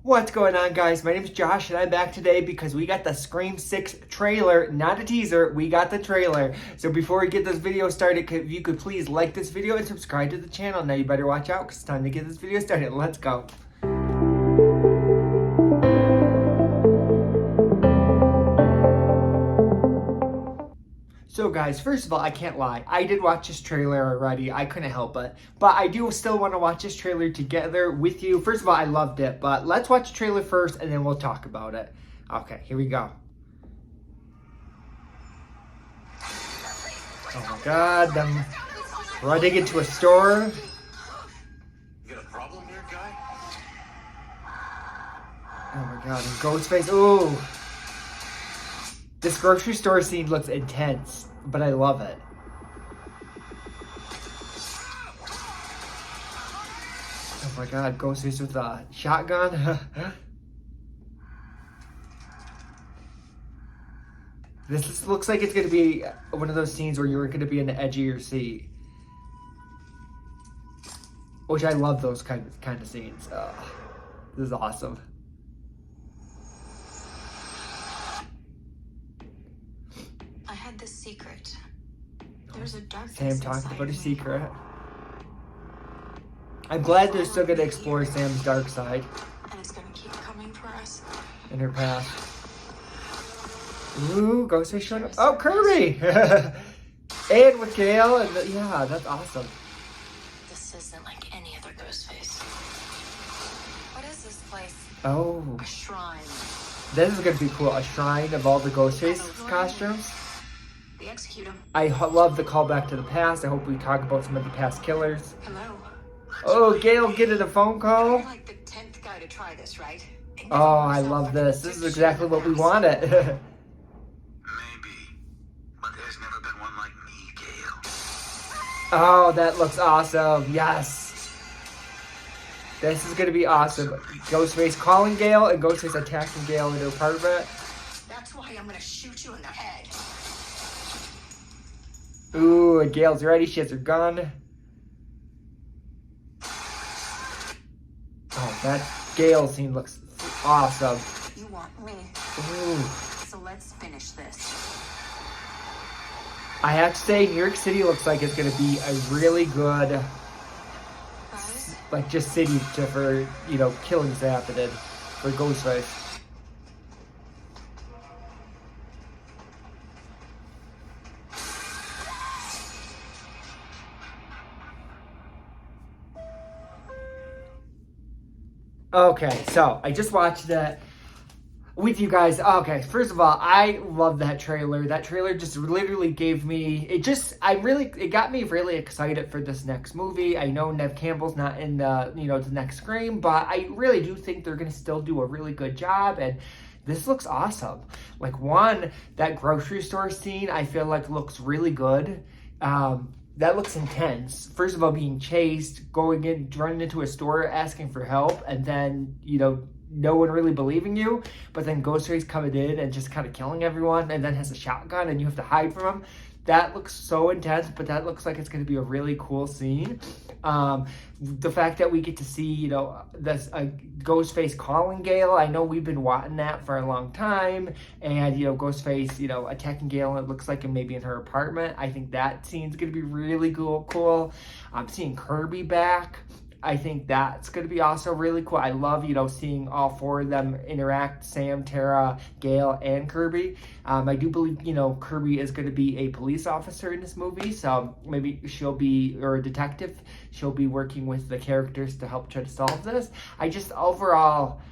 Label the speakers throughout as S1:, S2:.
S1: What's going on, guys? My name is Josh and I'm back today because we got the Scream 6 trailer, not a teaser, we got the trailer. So before we get this video started, if you could please like this video and subscribe to the channel. Now you better watch out because it's time to get this video started. Let's go. So guys, first of all, I can't lie. I did watch this trailer already. I couldn't help it. But I do still want to watch this trailer together with you. First of all, I loved it. But let's watch the trailer first and then we'll talk about it. Okay, here we go. Oh my god, them running into a store.
S2: You got a problem here, guy?
S1: Oh my god, and Ghostface. Ooh. This grocery store scene looks intense, but I love it. Oh my god, Ghostface with a shotgun. This looks like it's going to be one of those scenes where you're going to be in the edge of your seat. Which I love those kind of scenes. This is awesome.
S3: I had this secret. There's a darkness
S1: Sam talking
S3: inside
S1: about a
S3: me.
S1: secret. I'm glad they're still going to explore Sam's dark side
S3: And it's gonna keep coming for us.
S1: in her past. Ooh, Ghostface showing up. Oh, Kirby! And with Gail, and yeah, that's awesome.
S3: This isn't like any other Ghostface. What is this place?
S1: Oh,
S3: A shrine.
S1: this is going to be cool. A shrine of all the Ghostface costumes.
S3: They execute him.
S1: I love the callback to the past. I hope we talk about some of the past killers.
S3: Hello.
S1: Oh, Gail getting a phone call.
S3: You're like the 10th guy to try this, right?
S1: Oh, I love this. This is exactly what we wanted.
S2: Maybe. But there's never been one like me, Gale.
S1: Oh, that looks awesome. Yes. This is going to be awesome. Ghostface calling Gail and Ghostface attacking Gail in her apartment.
S3: That's why I'm gonna shoot you in the head.
S1: Ooh, and Gail's ready. She has her gun. Oh, that Gail scene looks awesome.
S3: You want me.
S1: Ooh.
S3: So let's finish this.
S1: I have to say, New York City looks like it's going to be a really good,
S3: Guys?
S1: like, just city for, you know, killings happening for Ghostface. Okay, so I just watched that with you guys. Okay, first of all, I love that trailer. That trailer just literally gave me, it got me really excited for this next movie. I know Neve Campbell's not in the, the next Scream, but I really do think they're going to still do a really good job, and this looks awesome. Like, that grocery store scene, I feel like looks really good. That looks intense. First of all, being chased, running into a store, asking for help, and then, no one really believing you, but then Ghostface coming in and just kind of killing everyone, and then has a shotgun, and you have to hide from him. That looks so intense, but that looks like it's going to be a really cool scene. The fact that we get to see, this Ghostface calling Gail, I know we've been wanting that for a long time, and, Ghostface, attacking Gail, and it looks like maybe in her apartment. I think that scene's going to be really cool. I'm seeing Kirby back. I think that's going to be also really cool. I love, seeing all four of them interact, Sam, Tara, Gail, and Kirby. I do believe, Kirby is going to be a police officer in this movie, so maybe or a detective. She'll be working with the characters to help try to solve this. Overall,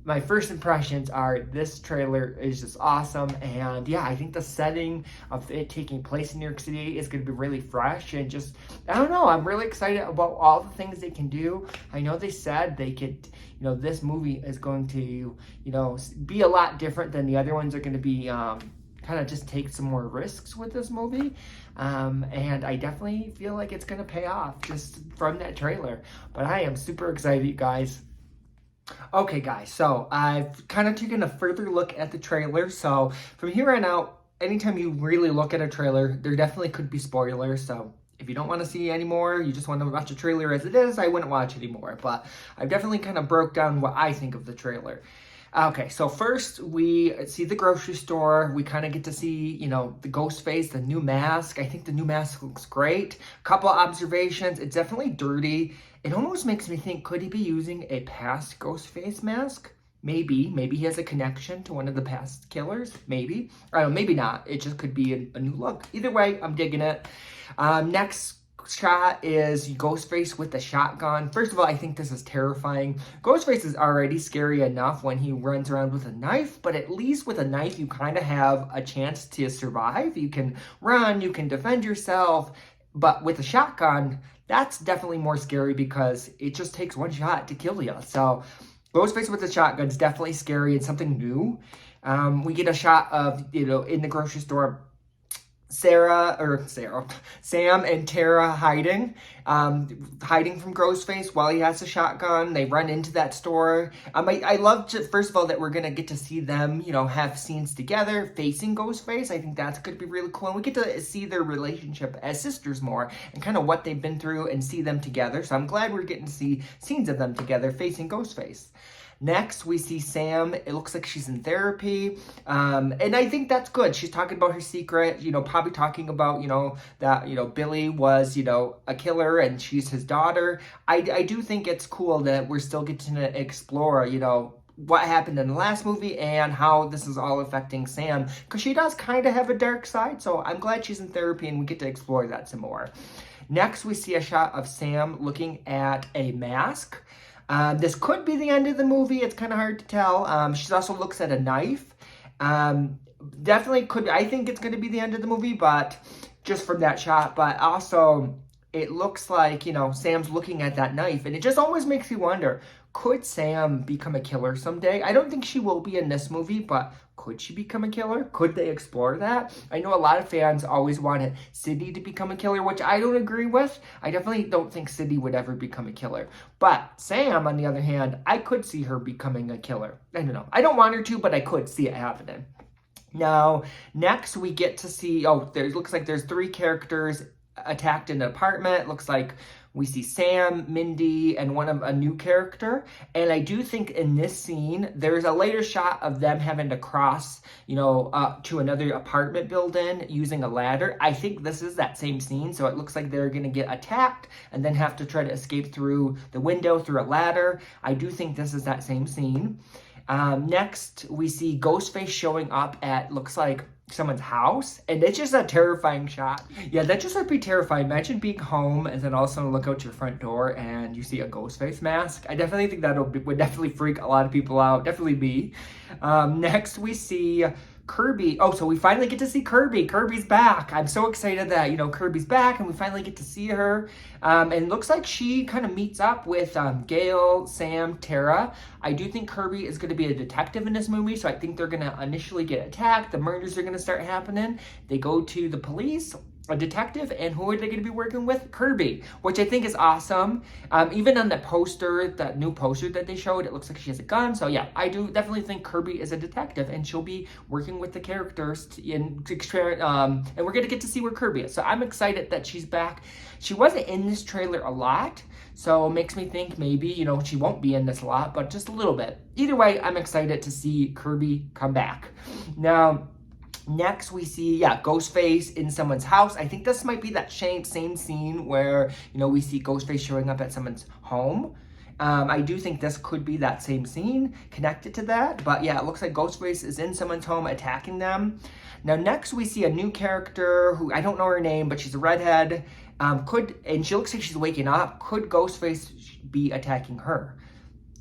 S1: my first impressions are this trailer is just awesome, and yeah, I think the setting of it taking place in New York City is going to be really fresh, and just, I don't know, I'm really excited about all the things they can do. I know they said they could, this movie is going to, be a lot different than the other ones. Are going to be kind of just take some more risks with this movie, and I definitely feel like it's going to pay off just from that trailer, but I am super excited, guys. Okay, guys, so I've kind of taken a further look at the trailer. So from here on out, anytime you really look at a trailer, there definitely could be spoilers. So If you don't want to see any more, you just want to watch the trailer as it is, I wouldn't watch anymore. But I've definitely kind of broke down what I think of the trailer. Okay, so first we see the grocery store. We kind of get to see, you know, the ghost face, the new mask. I think the new mask looks great. Couple observations. It's definitely dirty. It almost makes me think, could he be using a past ghost face mask? Maybe he has a connection to one of the past killers. Maybe. I don't know, maybe not. It just could be a new look. Either way, I'm digging it. Next shot is Ghostface with the shotgun. First of all, I think this is terrifying. Ghostface is already scary enough when he runs around with a knife, but at least with a knife, you kind of have a chance to survive. You can run, you can defend yourself, but with a shotgun, that's definitely more scary because it just takes one shot to kill you. So Ghostface with the shotgun is definitely scary and something new. We get a shot of, you know, in the grocery store, Sam and Tara hiding from Ghostface while he has a shotgun. They run into that store. I love, first of all, that we're going to get to see them, you know, have scenes together facing Ghostface. I think that's going to be really cool. And we get to see their relationship as sisters more and kind of what they've been through and see them together. So I'm glad we're getting to see scenes of them together facing Ghostface. Next, we see Sam. It looks like she's in therapy. And I think that's good. She's talking about her secret, you know, probably talking about, you know, that, you know, Billy was, you know, a killer and she's his daughter. I do think it's cool that we're still getting to explore, you know, what happened in the last movie and how this is all affecting Sam. Because she does kind of have a dark side. So I'm glad she's in therapy and we get to explore that some more. Next, we see a shot of Sam looking at a mask. This could be the end of the movie. It's kind of hard to tell. She also looks at a knife. Definitely could. I think it's going to be the end of the movie, but just from that shot. But also, it looks like, you know, Sam's looking at that knife, and it just always makes you wonder, could Sam become a killer someday? I don't think she will be in this movie, but could she become a killer? Could they explore that? I know a lot of fans always wanted Sydney to become a killer, which I don't agree with. I definitely don't think Sydney would ever become a killer. But Sam, on the other hand, I could see her becoming a killer. I don't know. I don't want her to, but I could see it happening. Now, next we get to see, looks like there's 3 characters attacked in an apartment. Looks like we see Sam, Mindy, and a new character. And I do think in this scene, there's a later shot of them having to cross, you know, to another apartment building using a ladder. I think this is that same scene. So it looks like they're going to get attacked and then have to try to escape through the window through a ladder. I do think this is that same scene. Next, we see Ghostface showing up at, looks like, someone's house, and it's just a terrifying shot. Yeah, that just would be terrifying. Imagine being home and then all of a sudden look out your front door and you see a Ghostface mask. I definitely think that would definitely freak a lot of people out. Definitely me. Next, we see Kirby. Oh, so we finally get to see Kirby. Kirby's back. I'm so excited that, you know, Kirby's back and we finally get to see her. And it looks like she kind of meets up with Gail, Sam, Tara. I do think Kirby is going to be a detective in this movie, so I think they're going to initially get attacked. The murders are going to start happening. They go to the police, a detective, and who are they going to be working with? Kirby, which I think is awesome. Even on the poster, that new poster that they showed, it looks like she has a gun. So yeah, I do definitely think Kirby is a detective, and she'll be working with the characters and we're going to get to see where Kirby is. So I'm excited that she's back. She wasn't in this trailer a lot, so it makes me think maybe, you know, she won't be in this a lot, but just a little bit. Either way, I'm excited to see Kirby come back. Now, next, we see, Ghostface in someone's house. I think this might be that same scene where, you know, we see Ghostface showing up at someone's home. I do think this could be that same scene connected to that. But yeah, it looks like Ghostface is in someone's home attacking them. Now, next, we see a new character who, I don't know her name, but she's a redhead. And she looks like she's waking up. Could Ghostface be attacking her?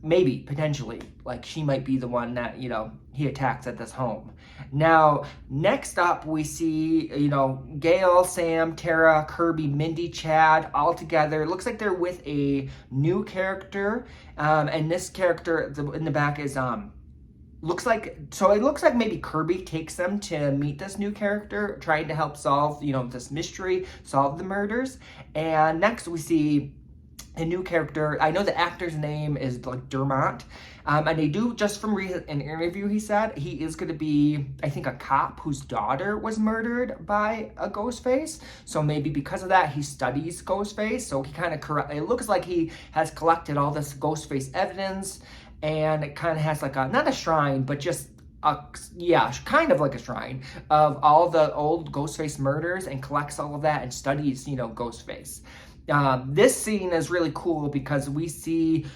S1: Maybe, potentially. Like, she might be the one that, you know, he attacks at this home. Now, next up, we see, you know, Gail, Sam, Tara, Kirby, Mindy, Chad, all together. It looks like they're with a new character. And this character in the back is, it looks like maybe Kirby takes them to meet this new character, trying to help solve, you know, this mystery, solve the murders. And next, we see a new character. I know the actor's name is like Dermot. And they do, just from an interview he said, he is going to be, I think, a cop whose daughter was murdered by a Ghostface. So maybe because of that, he studies Ghostface. So he kind of, it looks like he has collected all this Ghostface evidence, and it kind of has like a, not a shrine, but just yeah, kind of like a shrine of all the old Ghostface murders, and collects all of that and studies, you know, Ghostface. This scene is really cool because we see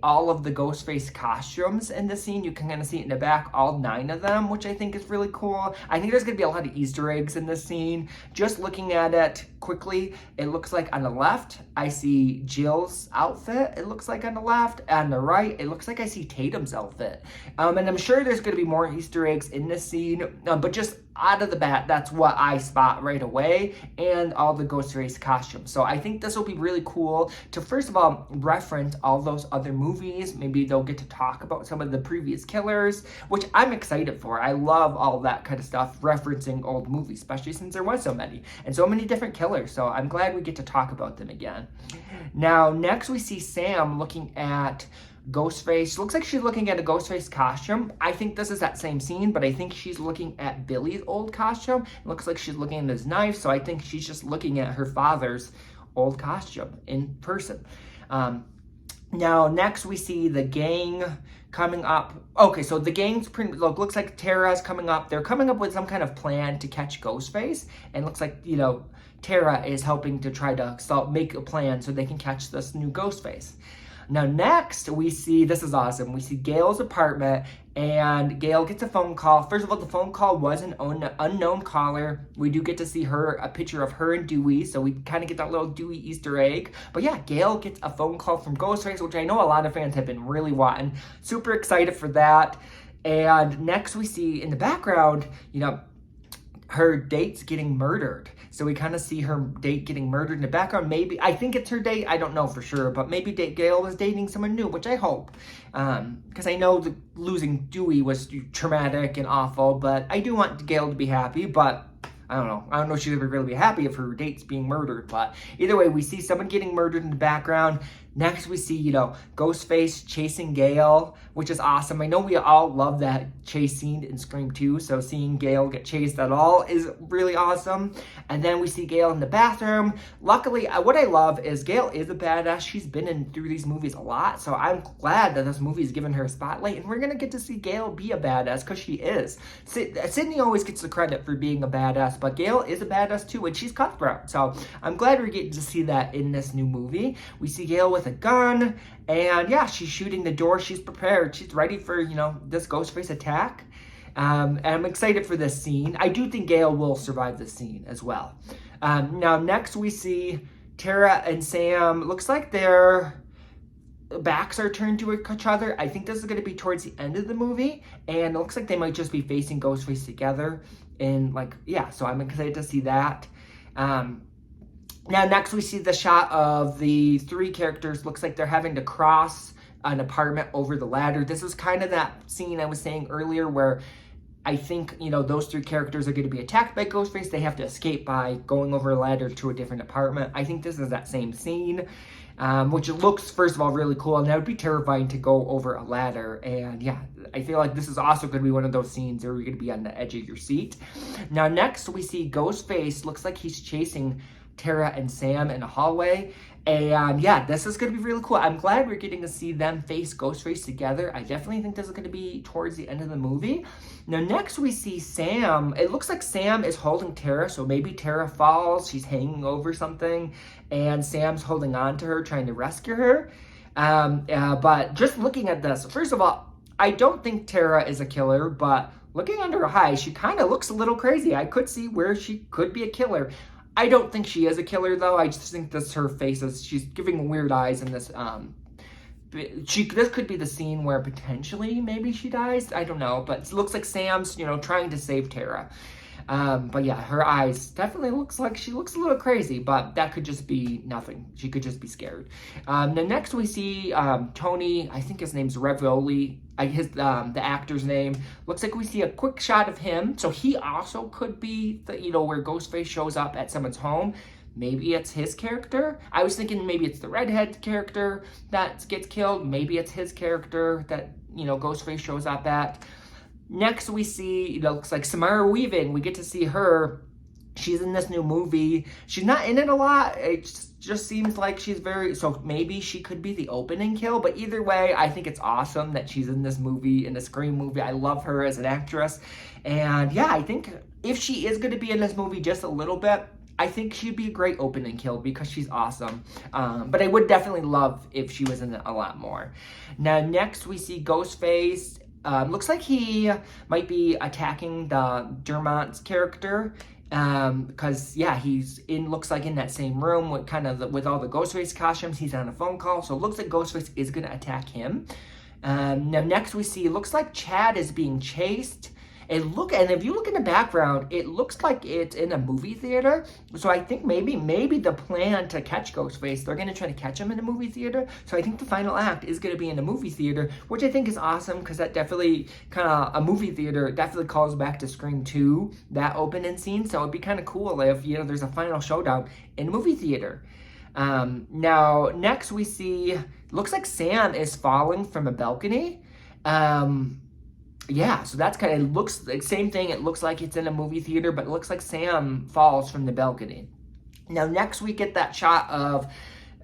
S1: all of the Ghostface costumes in the scene. You can kind of see it in the back, all 9 of them, which I think is really cool. I think there's going to be a lot of Easter eggs in this scene. Just looking at it quickly, it looks like on the left, I see Jill's outfit. It looks like on the left. On the right, it looks like I see Tatum's outfit. And I'm sure there's going to be more Easter eggs in this scene, but just out of the bat, that's what I spot right away, and all the Ghostface costumes. So I think this will be really cool to, first of all, reference all those other movies. Maybe they'll get to talk about some of the previous killers, which I'm excited for. I love all that kind of stuff, referencing old movies, especially since there was so many, and so many different killers. So I'm glad we get to talk about them again. Now, next we see Sam looking at Ghostface. Looks like she's looking at a Ghostface costume. I think this is that same scene, but I think she's looking at Billy's old costume. It looks like she's looking at his knife, so I think she's just looking at her father's old costume in person. Now, next we see the gang coming up. Okay, so the gang's looks like Tara's coming up. They're coming up with some kind of plan to catch Ghostface, and looks like, you know, Tara is helping to try to make a plan so they can catch this new Ghostface. Now, next we see, this is awesome, we see Gail's apartment, and Gail gets a phone call. First of all, the phone call was an unknown caller. We do get to see a picture of her and Dewey, so we kind of get that little Dewey Easter egg. But yeah, Gail gets a phone call from Ghostface, which I know a lot of fans have been really wanting. Super excited for that. And next we see in the background, you know, her date's getting murdered. So we kind of see her date getting murdered in the background. Maybe, I think it's her date. I don't know for sure. But maybe Gail is dating someone new, which I hope. Because I know losing Dewey was traumatic and awful. But I do want Gail to be happy. But I don't know. I don't know if she's going to really be happy if her date's being murdered. But either way, we see someone getting murdered in the background. Next, we see, you know, Ghostface chasing Gail, which is awesome. I know we all love that chase scene in Scream 2, so seeing Gail get chased at all is really awesome. And then we see Gail in the bathroom. Luckily, what I love is Gail is a badass. She's been through these movies a lot, so I'm glad that this movie is giving her a spotlight, and we're going to get to see Gail be a badass, because she is. Sydney always gets the credit for being a badass, but Gail is a badass too, and she's cutthroat. So I'm glad we're getting to see that in this new movie. We see Gail with a gun, and yeah, she's shooting the door. She's prepared. She's ready for, you know, this Ghostface attack. And I'm excited for this scene. I do think Gail will survive this scene as well. Now, next we see Tara and Sam. Looks like their backs are turned to each other. I think this is going to be towards the end of the movie, and it looks like they might just be facing Ghostface together. And like, yeah, so I'm excited to see that. Now, next we see the shot of the 3 characters. Looks like they're having to cross an apartment over the ladder. This is kind of that scene I was saying earlier where I think, you know, those 3 characters are going to be attacked by Ghostface. They have to escape by going over a ladder to a different apartment. I think this is that same scene, which looks, first of all, really cool. And that would be terrifying to go over a ladder. And yeah, I feel like this is also going to be one of those scenes where you're going to be on the edge of your seat. Now, next we see Ghostface. Looks like he's chasing Tara and Sam in a hallway. And yeah, this is going to be really cool. I'm glad we're getting to see them face Ghostface together. I definitely think this is going to be towards the end of the movie. Now, next we see Sam. It looks like Sam is holding Tara, so maybe Tara falls. She's hanging over something, and Sam's holding on to her, trying to rescue her. But just looking at this, first of all, I don't think Tara is a killer, but looking under her eyes, she kind of looks a little crazy. I could see where she could be a killer. I don't think she is a killer, though. I just think this her face is, she's giving weird eyes in this. This could be the scene where potentially maybe she dies. I don't know, but it looks like Sam's, you know, trying to save Tara. But yeah, her eyes definitely looks like she looks a little crazy, but that could just be nothing. She could just be scared. Then next we see Tony, I think his name's Ravioli, the actor's name. Looks like we see a quick shot of him. So he also could be, you know, where Ghostface shows up at someone's home. maybe it's his character. I was thinking maybe it's the redhead character that gets killed. Maybe it's his character that, you know, Ghostface shows up at. Next we see, it looks like Samara Weaving. We get to see her. She's in this new movie. She's not in it a lot. It just seems like she's so maybe she could be the opening kill. But either way, I think it's awesome that she's in this movie, in a Scream movie. I love her as an actress. And yeah, I think if she is going to be in this movie just a little bit, I think she'd be a great opening kill because she's awesome. But I would definitely love if she was in it a lot more. Now, next we see Ghostface. Looks like he might be attacking the Dermont's character. Because yeah, he's looks like in that same room with with all the Ghostface costumes. He's on a phone call, so it looks like Ghostface is gonna attack him. Now next we see, it looks like Chad is being chased. And if you look in the background, it looks like it's in a movie theater. So I think maybe the plan to catch Ghostface, they're gonna try to catch him in a movie theater. So I think the final act is gonna be in a movie theater, which I think is awesome because that definitely a movie theater definitely calls back to Scream 2, that opening scene. So it'd be kind of cool if, you know, there's a final showdown in a movie theater. Now next we see, looks like Sam is falling from a balcony. Yeah, so that's kind of looks like same thing. It looks like it's in a movie theater, but it looks like Sam falls from the balcony. Now, next we get that shot of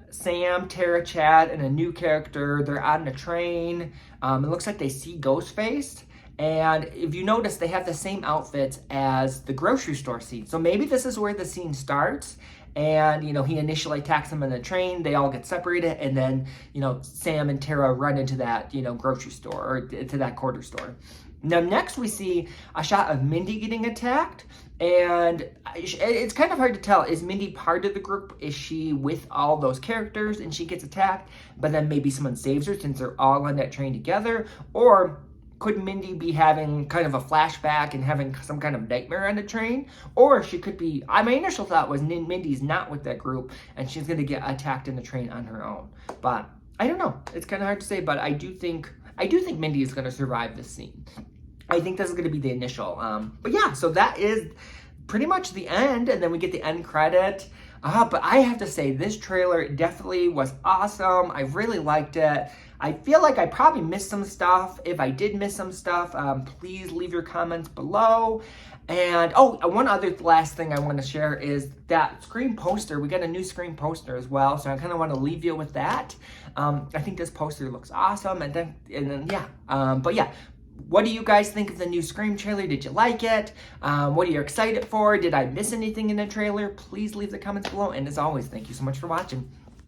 S1: Sam, Tara, Chad, and a new character. They're on a train. It looks like they see Ghostface. And if you notice, they have the same outfits as the grocery store scene. So maybe this is where the scene starts. And, you know, he initially attacks them on the train. They all get separated. And then, you know, Sam and Tara run into that, you know, grocery store or to that quarter store. Now, next we see a shot of Mindy getting attacked. And it's kind of hard to tell. Is Mindy part of the group? Is she with all those characters and she gets attacked? But then maybe someone saves her since they're all on that train together? Or could Mindy be having kind of a flashback and having some kind of nightmare on the train? Or she could be, my initial thought was Mindy's not with that group and she's going to get attacked in the train on her own. But I don't know. It's kind of hard to say, but I do think Mindy is going to survive this scene. I think this is going to be the initial. But yeah, so that is pretty much the end. And then we get the end credit. But I have to say, this trailer definitely was awesome. I really liked it. I feel like I probably missed some stuff. If I did miss some stuff, please leave your comments below. And one other last thing I want to share is that Scream poster. We got a new Scream poster as well, so I kind of want to leave you with that. I think this poster looks awesome, and then yeah. But yeah. What do you guys think of the new Scream trailer? Did you like it? What are you excited for? Did I miss anything in the trailer? Please leave the comments below. And as always, thank you so much for watching.